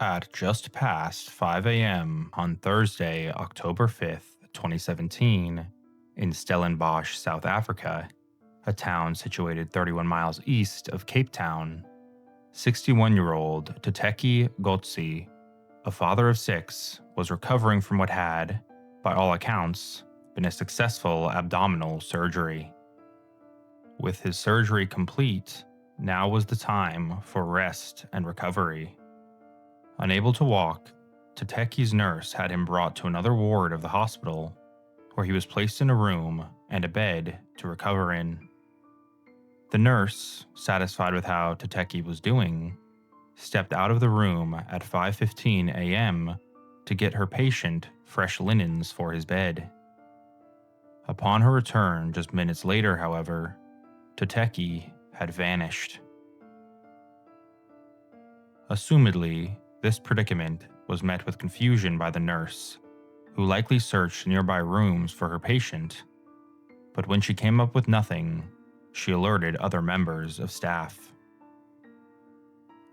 At just past 5 a.m. on Thursday, October 5th, 2017, in Stellenbosch, South Africa, a town situated 31 miles east of Cape Town, 61-year-old Teteteke Gqotsi, a father of six, was recovering from what had, by all accounts, been a successful abdominal surgery. With his surgery complete, now was the time for rest and recovery. Unable to walk, Teteke's nurse had him brought to another ward of the hospital, where he was placed in a room and a bed to recover in. The nurse, satisfied with how Teteteke was doing, stepped out of the room at 5:15 a.m. to get her patient fresh linens for his bed. Upon her return just minutes later, however, Teteteke had vanished. Assumedly, this predicament was met with confusion by the nurse, who likely searched nearby rooms for her patient, but when she came up with nothing, she alerted other members of staff.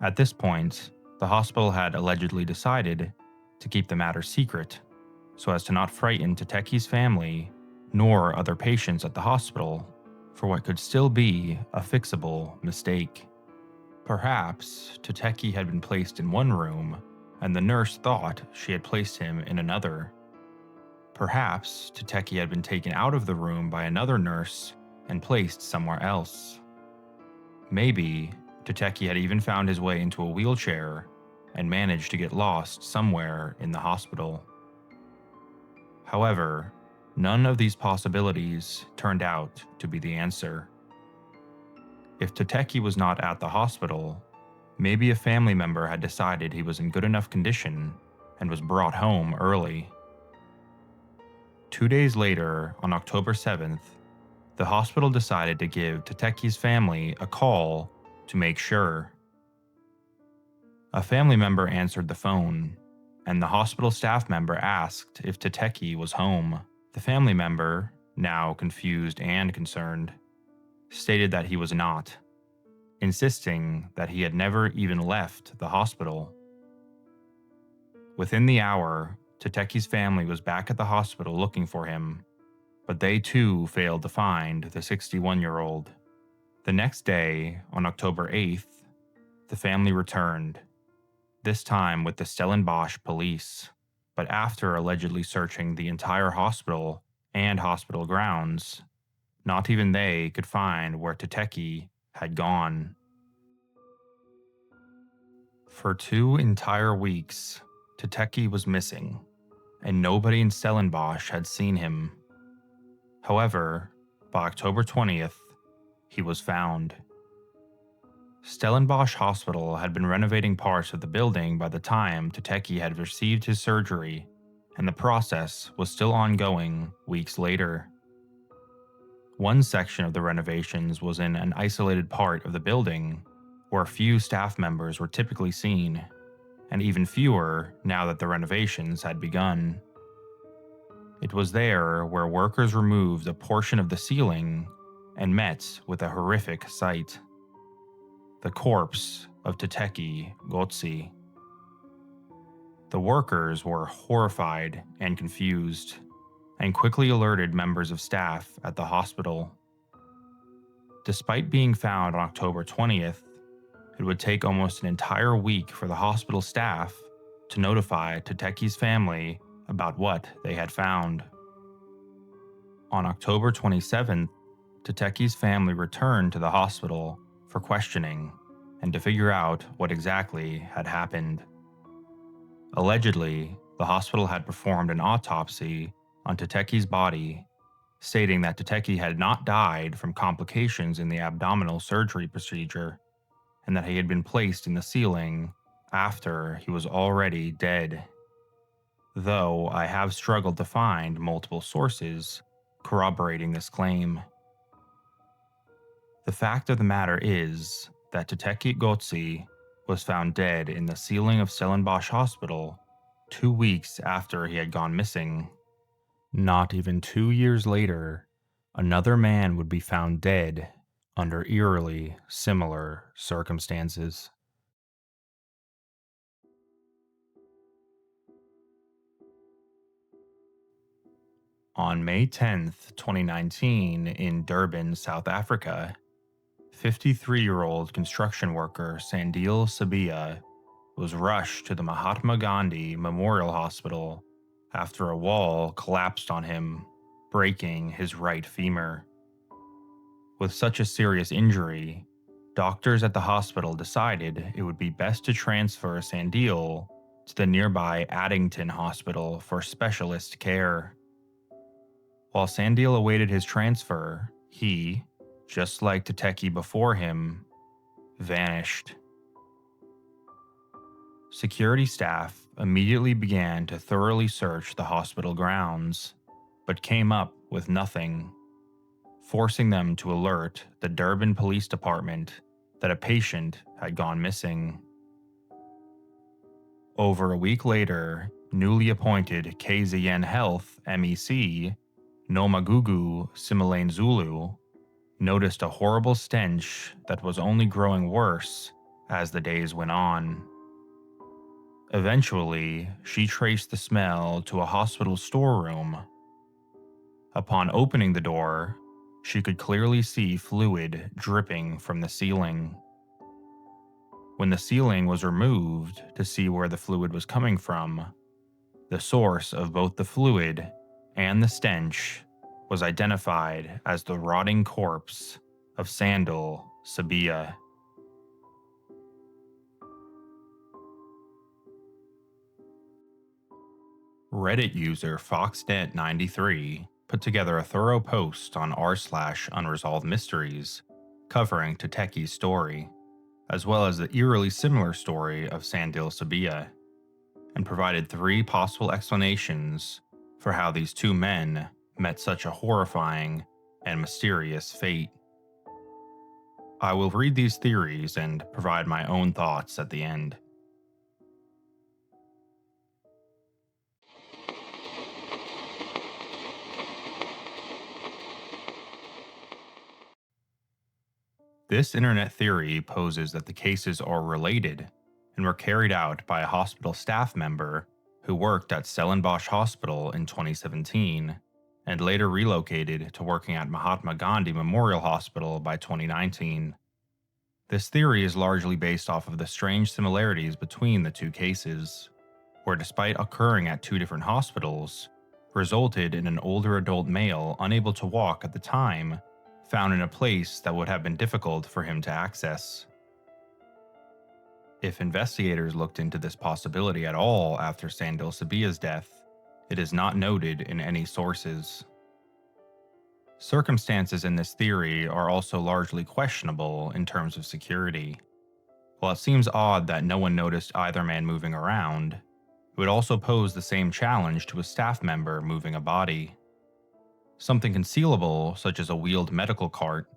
At this point, the hospital had allegedly decided to keep the matter secret, so as to not frighten Teteke's family nor other patients at the hospital for what could still be a fixable mistake. Perhaps Teteteke had been placed in one room, and the nurse thought she had placed him in another. Perhaps Teteteke had been taken out of the room by another nurse and placed somewhere else. Maybe Teteteke had even found his way into a wheelchair and managed to get lost somewhere in the hospital. However, none of these possibilities turned out to be the answer. If Teteteke was not at the hospital, maybe a family member had decided he was in good enough condition and was brought home early. 2 days later, on October 7th, the hospital decided to give Teteke's family a call to make sure. A family member answered the phone, and the hospital staff member asked if Teteteke was home. The family member, now confused and concerned, stated that he was not, insisting that he had never even left the hospital. Within the hour, Teteke's family was back at the hospital looking for him, but they too failed to find the 61-year-old. The next day, on October 8th, the family returned, this time with the Stellenbosch police, but after allegedly searching the entire hospital and hospital grounds, not even they could find where Teteteke had gone. For 2 entire weeks, Teteteke was missing, and nobody in Stellenbosch had seen him. However, by October 20th, he was found. Stellenbosch Hospital had been renovating parts of the building by the time Teteteke had received his surgery, and the process was still ongoing weeks later. One section of the renovations was in an isolated part of the building, where few staff members were typically seen, and even fewer now that the renovations had begun. It was there where workers removed a portion of the ceiling and met with a horrific sight: the corpse of Teteteke Gqotsi. The workers were horrified and confused, and quickly alerted members of staff at the hospital. Despite being found on October 20th, it would take almost an entire week for the hospital staff to notify Teteke's family about what they had found. On October 27th, Teteke's family returned to the hospital for questioning and to figure out what exactly had happened. Allegedly, the hospital had performed an autopsy on Teteke's body, stating that Teteteke had not died from complications in the abdominal surgery procedure, and that he had been placed in the ceiling after he was already dead. Though I have struggled to find multiple sources corroborating this claim. The fact of the matter is that Teteteke Gqotsi was found dead in the ceiling of Stellenbosch Hospital 2 weeks after he had gone missing. Not even 2 years later, another man would be found dead under eerily similar circumstances. On May 10, 2019, in Durban, South Africa, 53-year-old construction worker Sandile Sibiya was rushed to the Mahatma Gandhi Memorial Hospital after a wall collapsed on him, breaking his right femur. With such a serious injury, doctors at the hospital decided it would be best to transfer Sandile to the nearby Addington Hospital for specialist care. While Sandile awaited his transfer, he, just like Tekki before him, vanished. Security staff immediately began to thoroughly search the hospital grounds, but came up with nothing, forcing them to alert the Durban Police Department that a patient had gone missing. Over a week later, newly appointed KZN Health MEC, Nomagugu Simelane Zulu, noticed a horrible stench that was only growing worse as the days went on. Eventually, she traced the smell to a hospital storeroom. Upon opening the door, she could clearly see fluid dripping from the ceiling. When the ceiling was removed to see where the fluid was coming from, the source of both the fluid and the stench was identified as the rotting corpse of Sandile Sibiya. Reddit user FoxNet93 put together a thorough post on r/unresolved mysteries covering Tetetteke's story, as well as the eerily similar story of Sandile Sibiya, and provided 3 possible explanations for how these two men met such a horrifying and mysterious fate. I will read these theories and provide my own thoughts at the end. This internet theory poses that the cases are related and were carried out by a hospital staff member who worked at Stellenbosch Hospital in 2017 and later relocated to working at Mahatma Gandhi Memorial Hospital by 2019. This theory is largely based off of the strange similarities between the two cases, where despite occurring at 2 different hospitals, resulted in an older adult male unable to walk at the time found in a place that would have been difficult for him to access. If investigators looked into this possibility at all after Sandile Sibiya's death, it is not noted in any sources. Circumstances in this theory are also largely questionable in terms of security. While it seems odd that no one noticed either man moving around, it would also pose the same challenge to a staff member moving a body. Something concealable, such as a wheeled medical cart,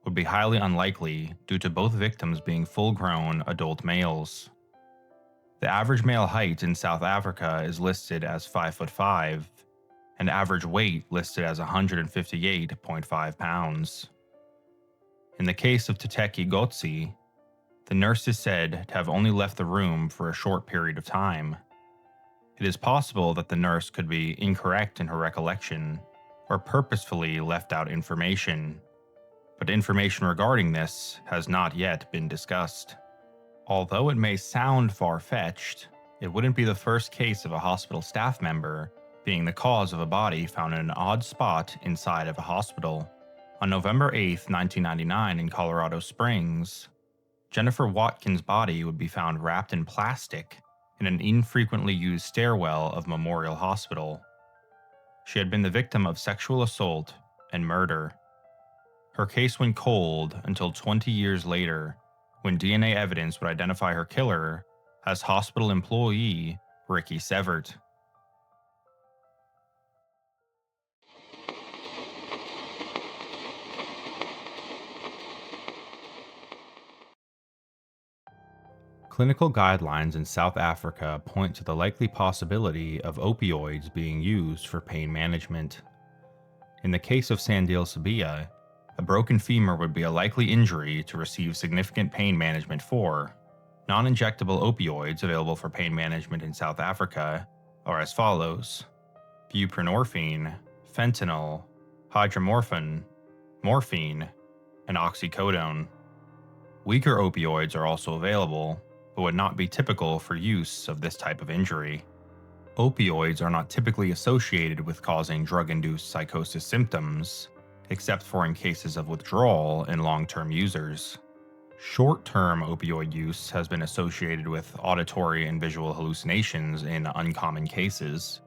would be highly unlikely due to both victims being full-grown adult males. The average male height in South Africa is listed as 5'5", and average weight listed as 158.5 pounds. In the case of Teteteke Gqotsi, the nurse is said to have only left the room for a short period of time. It is possible that the nurse could be incorrect in her recollection, or purposefully left out information, but information regarding this has not yet been discussed. Although it may sound far-fetched, it wouldn't be the first case of a hospital staff member being the cause of a body found in an odd spot inside of a hospital. On November 8, 1999 in Colorado Springs, Jennifer Watkins' body would be found wrapped in plastic in an infrequently used stairwell of Memorial Hospital. She had been the victim of sexual assault and murder. Her case went cold until 20 years later, when DNA evidence would identify her killer as hospital employee Ricky Severt. Clinical guidelines in South Africa point to the likely possibility of opioids being used for pain management. In the case of Sandile Sibiya, a broken femur would be a likely injury to receive significant pain management for. Non-injectable opioids available for pain management in South Africa are as follows: buprenorphine, fentanyl, hydromorphine, morphine, and oxycodone. Weaker opioids are also available, but would not be typical for use of this type of injury. Opioids are not typically associated with causing drug-induced psychosis symptoms, except for in cases of withdrawal in long-term users. Short-term opioid use has been associated with auditory and visual hallucinations in uncommon cases,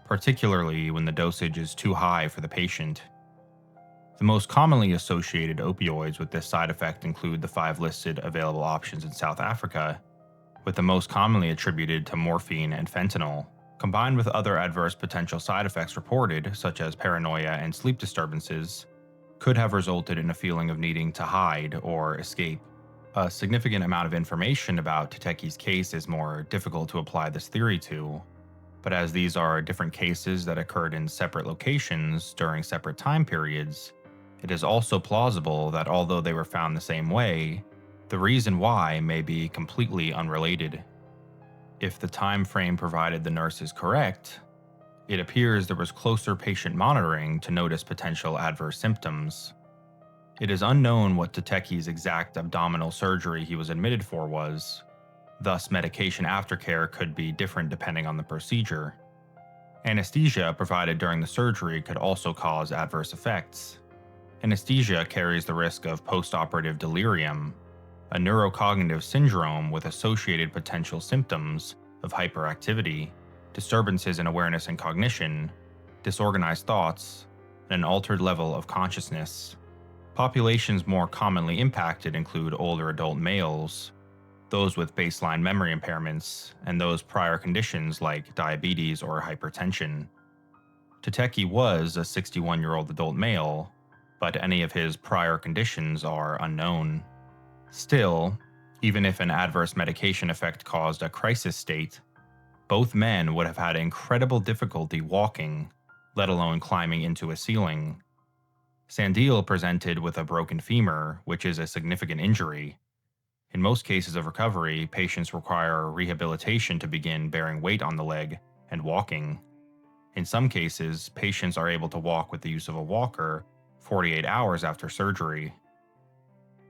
particularly when the dosage is too high for the patient. The most commonly associated opioids with this side effect include the 5 listed available options in South Africa, with the most commonly attributed to morphine and fentanyl, combined with other adverse potential side effects reported, such as paranoia and sleep disturbances, could have resulted in a feeling of needing to hide or escape. A significant amount of information about Tetetteke's case is more difficult to apply this theory to, but as these are different cases that occurred in separate locations during separate time periods, it is also plausible that although they were found the same way, the reason why may be completely unrelated. If the time frame provided the nurse is correct, it appears there was closer patient monitoring to notice potential adverse symptoms. It is unknown what Tetetteke's exact abdominal surgery he was admitted for was, thus medication aftercare could be different depending on the procedure. Anesthesia provided during the surgery could also cause adverse effects. Anesthesia carries the risk of postoperative delirium, a neurocognitive syndrome with associated potential symptoms of hyperactivity, disturbances in awareness and cognition, disorganized thoughts, and an altered level of consciousness. Populations more commonly impacted include older adult males, those with baseline memory impairments, and those prior conditions like diabetes or hypertension. Teteteke was a 61-year-old adult male, but any of his prior conditions are unknown. Still, even if an adverse medication effect caused a crisis state, both men would have had incredible difficulty walking, let alone climbing into a ceiling. Sandile presented with a broken femur, which is a significant injury. In most cases of recovery, patients require rehabilitation to begin bearing weight on the leg and walking. In some cases, patients are able to walk with the use of a walker 48 hours after surgery.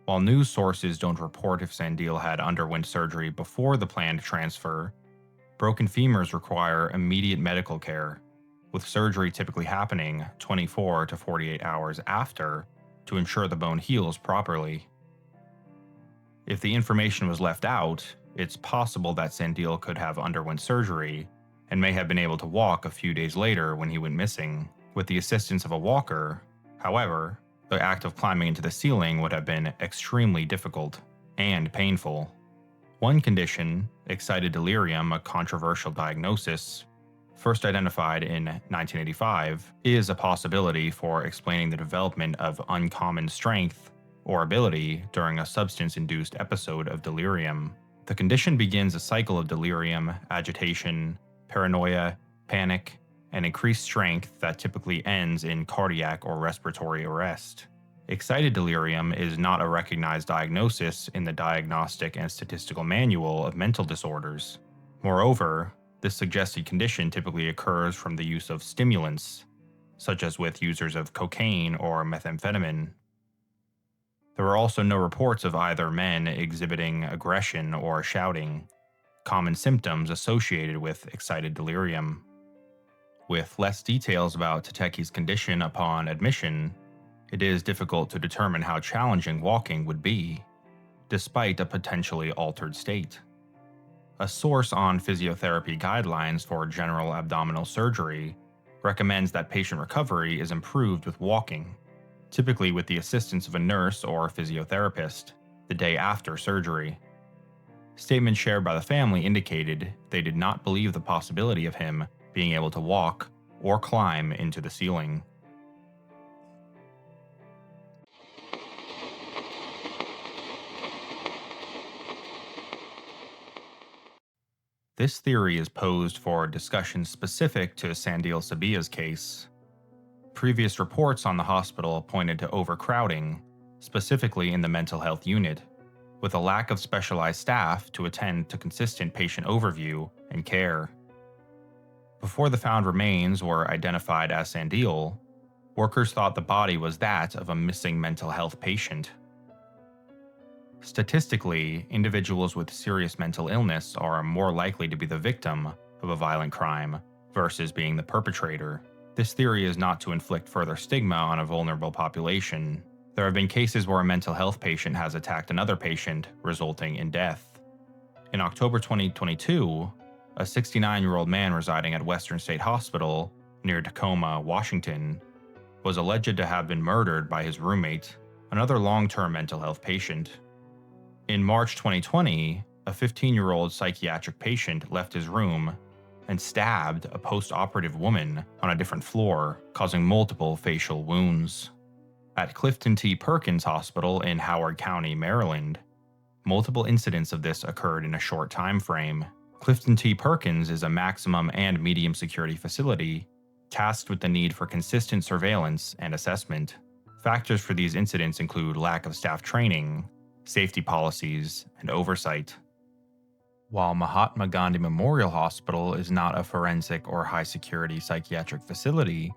While news sources don't report if Sandile had underwent surgery before the planned transfer, broken femurs require immediate medical care, with surgery typically happening 24 to 48 hours after to ensure the bone heals properly. If the information was left out, it's possible that Sandile could have underwent surgery and may have been able to walk a few days later when he went missing. With the assistance of a walker, however, the act of climbing into the ceiling would have been extremely difficult and painful. One condition, excited delirium, a controversial diagnosis, first identified in 1985, is a possibility for explaining the development of uncommon strength or ability during a substance-induced episode of delirium. The condition begins a cycle of delirium, agitation, paranoia, panic, and increased strength that typically ends in cardiac or respiratory arrest. Excited delirium is not a recognized diagnosis in the Diagnostic and Statistical Manual of Mental Disorders. Moreover, this suggested condition typically occurs from the use of stimulants, such as with users of cocaine or methamphetamine. There are also no reports of either men exhibiting aggression or shouting, common symptoms associated with excited delirium. With less details about Tetetteke's condition upon admission, it is difficult to determine how challenging walking would be, despite a potentially altered state. A source on physiotherapy guidelines for general abdominal surgery recommends that patient recovery is improved with walking, typically with the assistance of a nurse or physiotherapist, the day after surgery. Statements shared by the family indicated they did not believe the possibility of him being able to walk or climb into the ceiling. This theory is posed for discussion specific to Sandile Sibiya's case. Previous reports on the hospital pointed to overcrowding, specifically in the mental health unit, with a lack of specialized staff to attend to consistent patient overview and care. Before the found remains were identified as Sandile, workers thought the body was that of a missing mental health patient. Statistically, individuals with serious mental illness are more likely to be the victim of a violent crime versus being the perpetrator. This theory is not to inflict further stigma on a vulnerable population. There have been cases where a mental health patient has attacked another patient, resulting in death. In October 2022, a 69-year-old man residing at Western State Hospital near Tacoma, Washington, was alleged to have been murdered by his roommate, another long-term mental health patient. In March 2020, a 15-year-old psychiatric patient left his room and stabbed a post-operative woman on a different floor, causing multiple facial wounds. At Clifton T. Perkins Hospital in Howard County, Maryland, multiple incidents of this occurred in a short time frame. Clifton T. Perkins is a maximum and medium security facility tasked with the need for consistent surveillance and assessment. Factors for these incidents include lack of staff training, safety policies, and oversight. While Mahatma Gandhi Memorial Hospital is not a forensic or high-security psychiatric facility,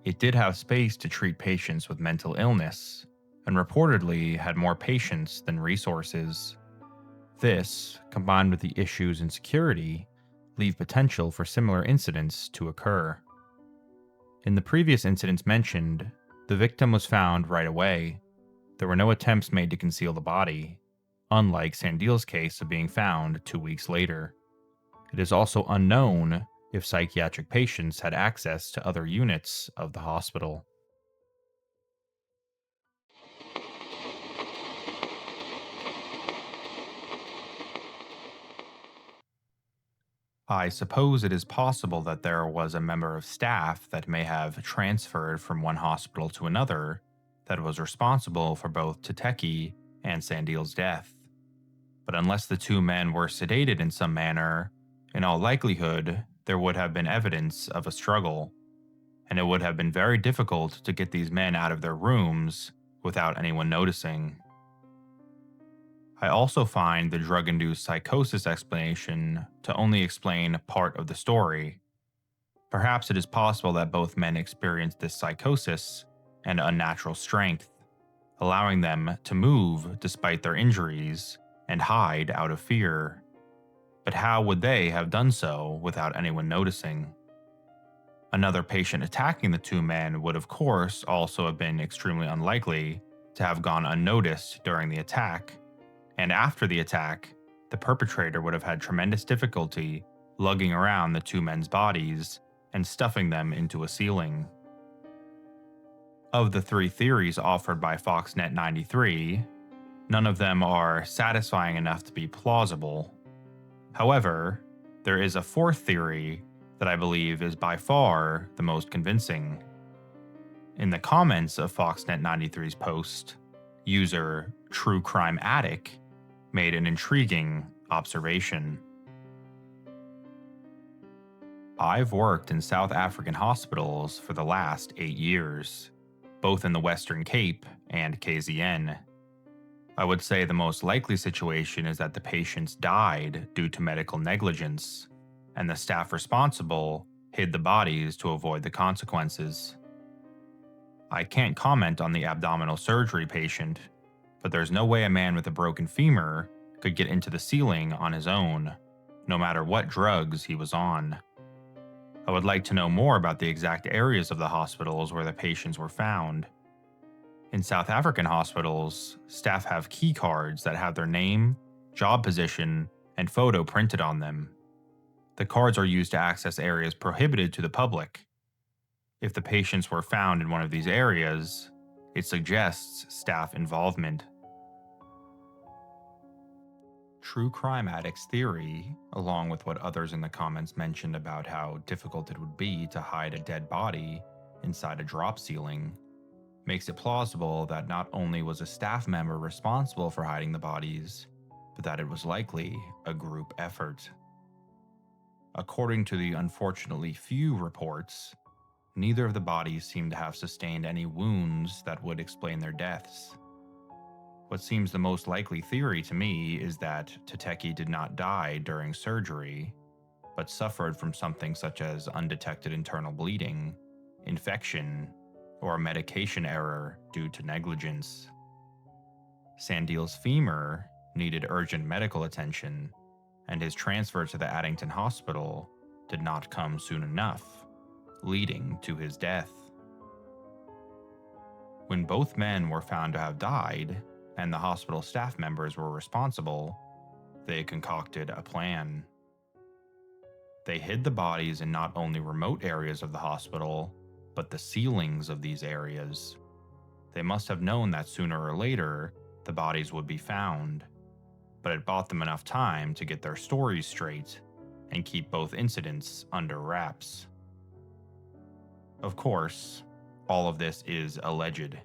it did have space to treat patients with mental illness, and reportedly had more patients than resources. This, combined with the issues in security, leave potential for similar incidents to occur. In the previous incidents mentioned, the victim was found right away. There were no attempts made to conceal the body, unlike Sandile's case of being found 2 weeks later. It is also unknown if psychiatric patients had access to other units of the hospital. I suppose it is possible that there was a member of staff that may have transferred from one hospital to another that was responsible for both Teteteke and Sandile's death. But unless the two men were sedated in some manner, in all likelihood, there would have been evidence of a struggle, and it would have been very difficult to get these men out of their rooms without anyone noticing. I also find the drug-induced psychosis explanation to only explain part of the story. Perhaps it is possible that both men experienced this psychosis and unnatural strength, allowing them to move despite their injuries and hide out of fear. But how would they have done so without anyone noticing? Another patient attacking the two men would of course also have been extremely unlikely to have gone unnoticed during the attack, and after the attack, the perpetrator would have had tremendous difficulty lugging around the two men's bodies and stuffing them into a ceiling. Of the three theories offered by Foxnet 93, none of them are satisfying enough to be plausible. However, there is a fourth theory that I believe is by far the most convincing. In the comments of Foxnet 93's post, user True Crime Addict made an intriguing observation. I've worked in South African hospitals for the last 8 years, both in the Western Cape and KZN. I would say the most likely situation is that the patients died due to medical negligence, and the staff responsible hid the bodies to avoid the consequences. I can't comment on the abdominal surgery patient, but there's no way a man with a broken femur could get into the ceiling on his own, no matter what drugs he was on. I would like to know more about the exact areas of the hospitals where the patients were found. In South African hospitals, staff have key cards that have their name, job position, and photo printed on them. The cards are used to access areas prohibited to the public. If the patients were found in one of these areas, it suggests staff involvement. True Crime Addict's theory, along with what others in the comments mentioned about how difficult it would be to hide a dead body inside a drop ceiling, makes it plausible that not only was a staff member responsible for hiding the bodies, but that it was likely a group effort. According to the unfortunately few reports, neither of the bodies seem to have sustained any wounds that would explain their deaths. What seems the most likely theory to me is that Teteteke did not die during surgery, but suffered from something such as undetected internal bleeding, infection, or a medication error due to negligence. Sandile's femur needed urgent medical attention, and his transfer to the Addington Hospital did not come soon enough, leading to his death. When both men were found to have died, and the hospital staff members were responsible, they concocted a plan. They hid the bodies in not only remote areas of the hospital, but the ceilings of these areas. They must have known that sooner or later, the bodies would be found, but it bought them enough time to get their stories straight and keep both incidents under wraps. Of course, all of this is alleged,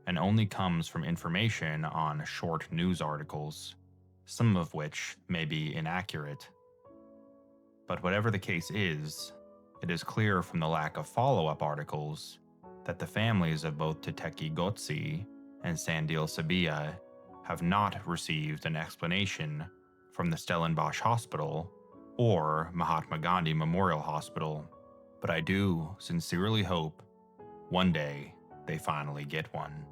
and only comes from information on short news articles, some of which may be inaccurate. But whatever the case is, it is clear from the lack of follow-up articles that the families of both Teteteke Gqotsi and Sandile Sibiya have not received an explanation from the Stellenbosch Hospital or Mahatma Gandhi Memorial Hospital, but I do sincerely hope one day they finally get one.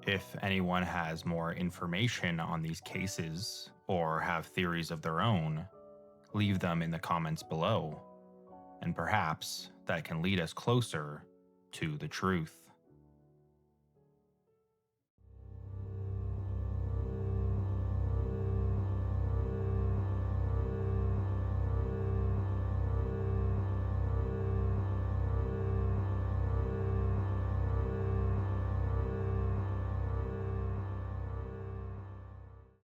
If anyone has more information on these cases or have theories of their own, leave them in the comments below, and perhaps that can lead us closer to the truth.